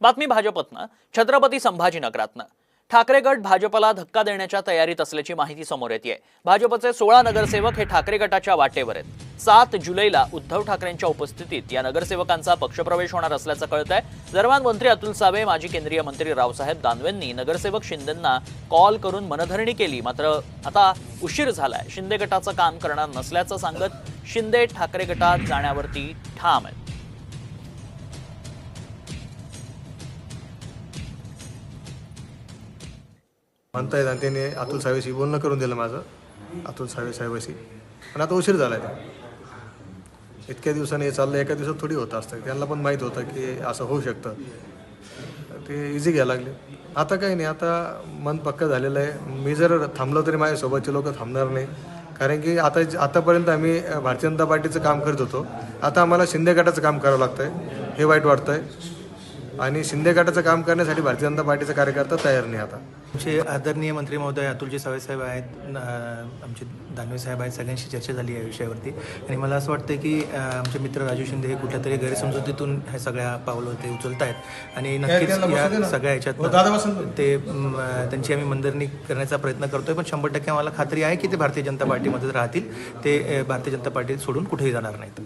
बातमी भाजपतनं छत्रपती संभाजीनगरातनं ठाकरे गट भाजपला धक्का देण्याच्या तयारीत असल्याची माहिती समोर येते। भाजपचे 16 नगरसेवक हे ठाकरे गटाच्या वाटेवर आहेत। 7 जुलैला उद्धव ठाकरेंच्या उपस्थितीत या नगरसेवकांचा पक्षप्रवेश होणार असल्याचं कळतंय। दरम्यान मंत्री अतुल सावे, माजी केंद्रीय मंत्री रावसाहेब दानवेंनी नगरसेवक शिंदेंना कॉल करून मनधरणी केली, मात्र आता उशीर झालाय। शिंदे गटाचं काम करणार नसल्याचं सांगत शिंदे ठाकरे गटात जाण्यावरती ठाम आहेत। म्हणतायत आणि त्यांनी अतुल सावेशी बोलणं करून दिलं माझं, अतुल साहेबाशी। पण आता उशीर झाला आहे। इतक्या दिवसांनी हे चाललं, एका दिवसात थोडी होत असतं। त्यांना पण माहीत होतं की असं होऊ शकतं, ते इझी घ्यायला लागले। आता काही नाही, आता मन पक्का झालेलं आहे। मी जर थांबलो तरी माझ्यासोबतचे लोक थांबणार नाही, कारण की आतापर्यंत आम्ही भारतीय जनता पार्टीचं काम करत होतो। आता आम्हाला शिंदे गटाचं काम करावं लागतंय, हे वाईट वाटतंय। आणि शिंदे गटाचं काम करण्यासाठी भारतीय जनता पार्टीचा कार्यकर्ता तयार नाही। आता आमचे आदरणीय मंत्री महोदय अतुलजी सावे साहेब आहेत, आमचे दानवे साहेब आहेत, सगळ्यांशी चर्चा झाली या विषयावरती। आणि मला असं वाटतं की आमचे मित्र राजू शिंदे हे कुठल्या तरी गैरसमजुतीतून हे सगळ्या पावलं ते उचलत आहेत आणि नक्कीच या सगळ्या ह्याच्यात ते त्यांची आम्ही मनधरणी करण्याचा प्रयत्न करतोय। पण 100% मला खात्री आहे की ते भारतीय जनता पार्टीमध्ये राहतील, ते भारतीय जनता पार्टी सोडून कुठेही जाणार नाहीत।